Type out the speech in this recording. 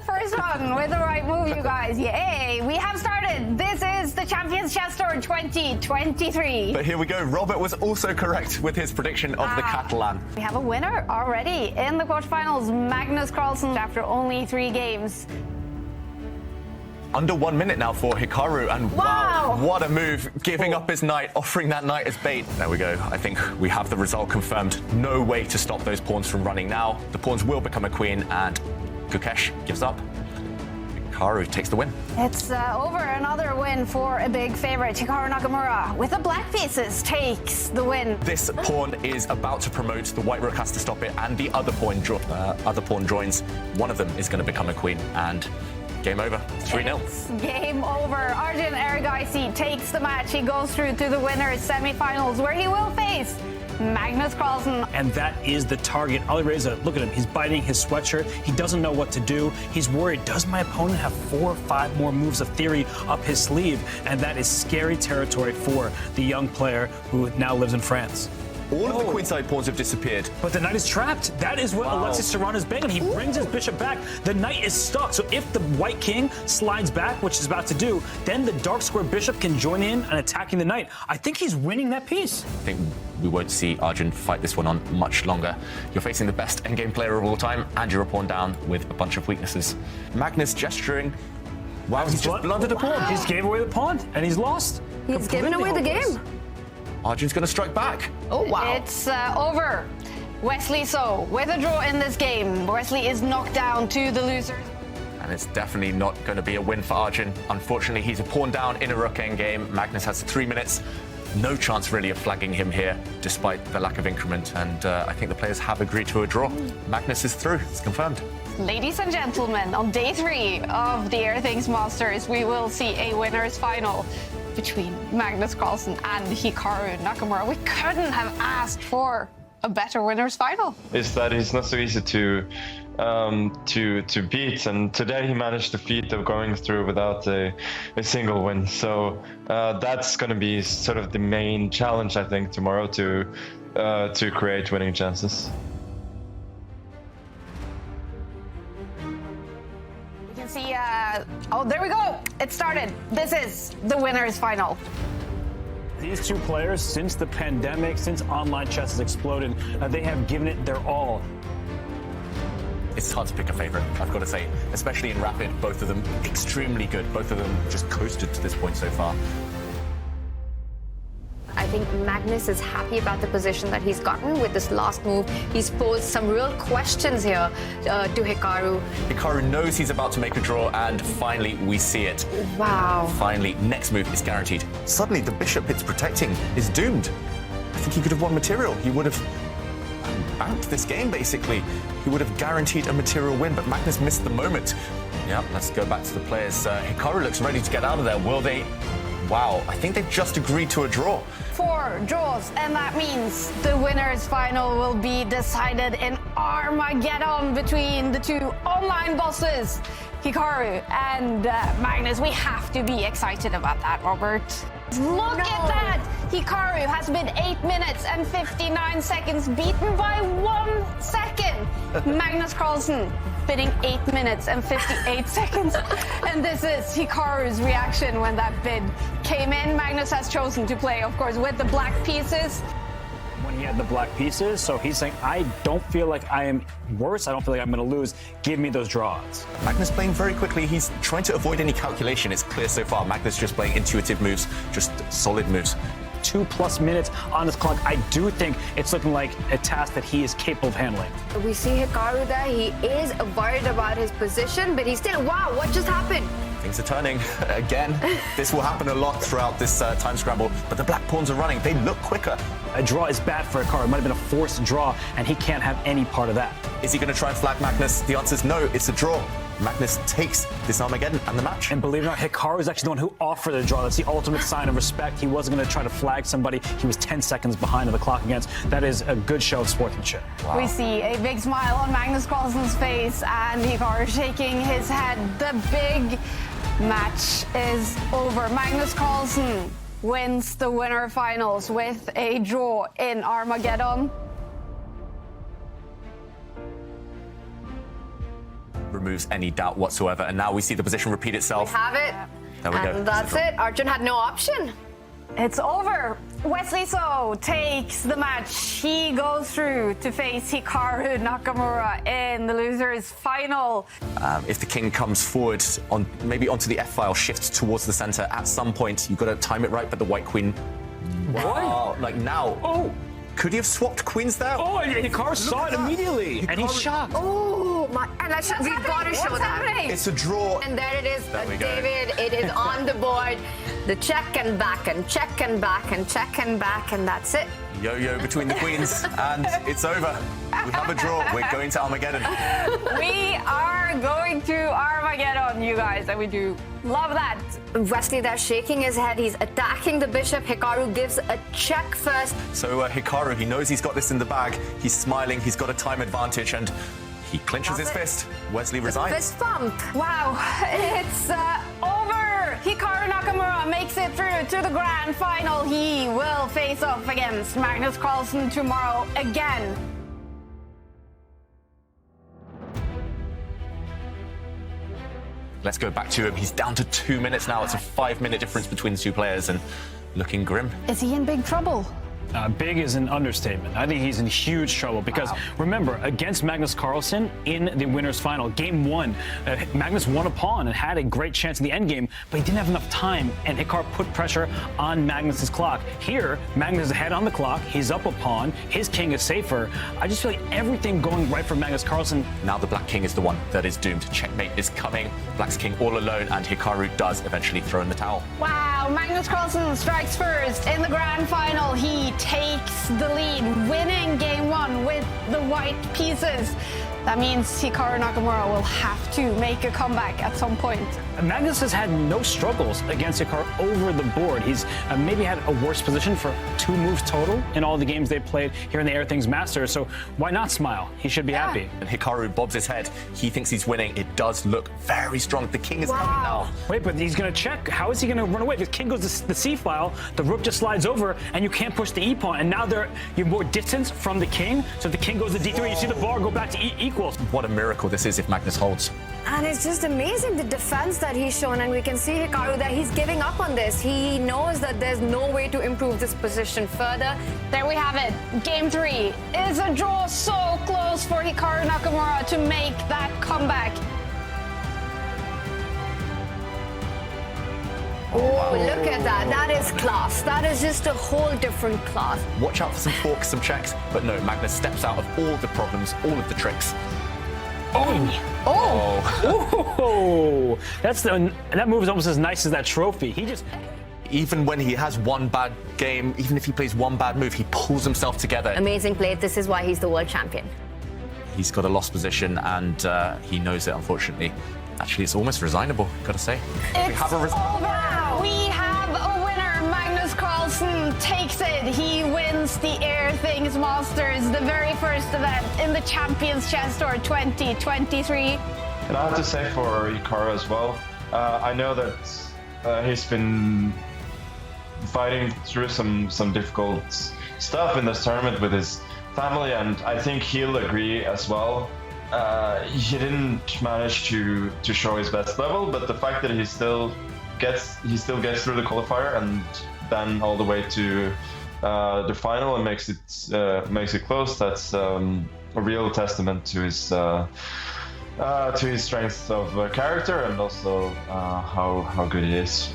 first one with the right move, you guys. Yay! We have started. This is the Champions Chess Tour 2023. But here we go. Robert was also correct with his prediction of the Catalan. We have a winner already in the quarterfinals, Magnus Carlsen, after only 3 games. Under 1 minute now for Hikaru, and wow, what a move, giving up his knight, offering that knight as bait. There we go. I think we have the result confirmed. No way to stop those pawns from running now. The pawns will become a queen, and Gukesh gives up. Hikaru takes the win. It's over. Another win for a big favorite. Hikaru Nakamura with the black pieces takes the win. This pawn is about to promote. The white rook has to stop it, and the other pawn joins. One of them is going to become a queen, and game over. 3-0. It's game over. Arjun Erigaisi takes the match. He goes through to the winners semifinals, where he will face Magnus Carlsen. And that is the target. Alireza, look at him. He's biting his sweatshirt. He doesn't know what to do. He's worried. Does my opponent have 4 or 5 more moves of theory up his sleeve? And that is scary territory for the young player who now lives in France. All of the queenside pawns have disappeared. But the knight is trapped. That is what Alexis Serrano is begging. He brings his bishop back. The knight is stuck. So if the white king slides back, which he's about to do, then the dark square bishop can join in and attacking the knight. I think he's winning that piece. I think we won't see Arjun fight this one on much longer. You're facing the best endgame player of all time, and you're a pawn down with a bunch of weaknesses. Magnus gesturing. Wow, he's just blundered a pawn. He's gave away the pawn, and he's lost. He's given away the game. Arjun's going to strike back. Oh, wow. It's over. Wesley So with a draw in this game. Wesley is knocked down to the losers. And it's definitely not going to be a win for Arjun. Unfortunately, he's a pawn down in a rook endgame. Magnus has 3 minutes. No chance really of flagging him here, despite the lack of increment. And I think the players have agreed to a draw. Magnus is through. It's confirmed. Ladies and gentlemen, on day 3 of the Airthings Masters, we will see a winner's final between Magnus Carlsen and Hikaru Nakamura. We couldn't have asked for a better winner's final. Is that he's not so easy to beat, and today he managed the feat of going through without a single win. So that's going to be sort of the main challenge, I think, tomorrow to create winning chances. See, oh, there we go. It started. This is the winner's final. These two players, since the pandemic, since online chess has exploded, they have given it their all. It's hard to pick a favorite, I've got to say, especially in rapid. Both of them extremely good. Both of them just coasted to this point so far. I think Magnus is happy about the position that he's gotten with this last move. He's posed some real questions here to Hikaru. Hikaru knows he's about to make a draw, and finally we see it. Wow. Finally, next move is guaranteed. Suddenly, the bishop it's protecting is doomed. I think he could have won material. He would have banked this game, basically. He would have guaranteed a material win, but Magnus missed the moment. Yeah, let's go back to the players. Hikaru looks ready to get out of there. Will they? Wow, I think they've just agreed to a draw. 4 draws, and that means the winner's final will be decided in Armageddon between the 2 online bosses, Hikaru and Magnus. We have to be excited about that, Robert. Look at that! Hikaru has been 8 minutes and 59 seconds, beaten by 1 second. Magnus Carlsen bidding 8 minutes and 58 seconds. And this is Hikaru's reaction when that bid came in. Magnus has chosen to play, of course, with the black pieces. When he had the black pieces, so he's saying, I don't feel like I am worse. I don't feel like I'm going to lose. Give me those draws. Magnus playing very quickly. He's trying to avoid any calculation. It's clear so far. Magnus just playing intuitive moves, just solid moves. 2+ minutes on his clock. I do think it's looking like a task that he is capable of handling. We see Hikaru there. He is worried about his position, but he's still, wow, what just happened? Things are turning again. This will happen a lot throughout this time scramble, but the black pawns are running. They look quicker. A draw is bad for Hikaru. It might have been a forced draw, and he can't have any part of that. Is he going to try and flag Magnus? The answer is no, it's a draw. Magnus takes this Armageddon and the match. And believe it or not, Hikaru is actually the one who offered the draw. That's the ultimate sign of respect. He wasn't going to try to flag somebody he was 10 seconds behind on the clock against. That is a good show of sportsmanship. Wow. We see a big smile on Magnus Carlsen's face and Hikaru shaking his head. The big match is over. Magnus Carlsen wins the winner finals with a draw in Armageddon. removes any doubt whatsoever. And now we see the position repeat itself. Have it. There we go. And that's it. Arjun had no option. It's over. Wesley So takes the match. He goes through to face Hikaru Nakamura in the losers final. If the king comes forward, maybe onto the f-file, shifts towards the center, at some point, you've got to time it right, but the white queen... Wow, like now. Oh! Could he have swapped queens there? Oh, and Hikaru saw it immediately, and he's shocked. Oh, my. And we've got to show What's that. happening? It's a draw. And there it is, There we go. David. It is on the board. The check and back and check and back and check and back, and that's it. Yo-yo between the queens, and it's over. We have a draw. We're going to Armageddon. We are going to Armageddon, you guys, and we do love that. Wesley there shaking his head. He's attacking the bishop. Hikaru gives a check first. So Hikaru, he knows he's got this in the bag. He's smiling. He's got a time advantage, and he clenches his fist. Wesley resigns. Fist bump. Wow, it's over. Hikaru Nakamura makes it through to the grand final. He will face off against Magnus Carlsen tomorrow again. Let's go back to him. He's down to 2 minutes now. It's a 5-minute difference between the two players, and looking grim. Is he in big trouble? Big is an understatement. I think he's in huge trouble because, remember, against Magnus Carlsen in the winner's final, game 1, Magnus won a pawn and had a great chance in the endgame, but he didn't have enough time, and Hikaru put pressure on Magnus's clock. Here, Magnus is ahead on the clock. He's up a pawn. His king is safer. I just feel like everything going right for Magnus Carlsen. Now the black king is the one that is doomed. Checkmate is coming. Black's king all alone, and Hikaru does eventually throw in the towel. Wow, Magnus Carlsen strikes first in the grand final. He takes the lead, winning game 1 with the white pieces. That means Hikaru Nakamura will have to make a comeback at some point. Magnus has had no struggles against Hikaru over the board. He's maybe had a worse position for 2 moves total in all the games they've played here in the Airthings Masters, so why not smile? He should be happy. And Hikaru bobs his head. He thinks he's winning. It does look very strong. The king is coming now. Wait, but he's going to check. How is he going to run away? If the king goes to the c-file, the rook just slides over, and you can't push the e-pawn, and now you're more distance from the king, so if the king goes to d3, you see the bar go back to equals. What a miracle this is if Magnus holds. And it's just amazing the defense that he's shown, and we can see Hikaru that he's giving up on this. He knows that there's no way to improve this position further. There we have it. Game 3 is a draw, so close for Hikaru Nakamura to make that comeback. Oh, look at that. That is class. That is just a whole different class. Watch out for some forks, some checks. But no, Magnus steps out of all the problems, all of the tricks. Oh, that move is almost as nice as that trophy. He just... Even when he has one bad game, even if he plays one bad move, he pulls himself together. Amazing play. This is why he's the world champion. He's got a lost position, and he knows it, unfortunately. Actually, it's almost resignable, gotta say. It's over. We have a winner. Magnus Carlsen takes it. He wins the Airthings Masters, the very first event in the Champions Chess Tour 2023. And I have to say for Hikaru as well, I know that he's been fighting through some difficult stuff in this tournament with his family, and I think he'll agree as well. He didn't manage to show his best level, but the fact that he still gets through the qualifier and then all the way to the final and makes it close, that's a real testament to his strength of character and also how good he is.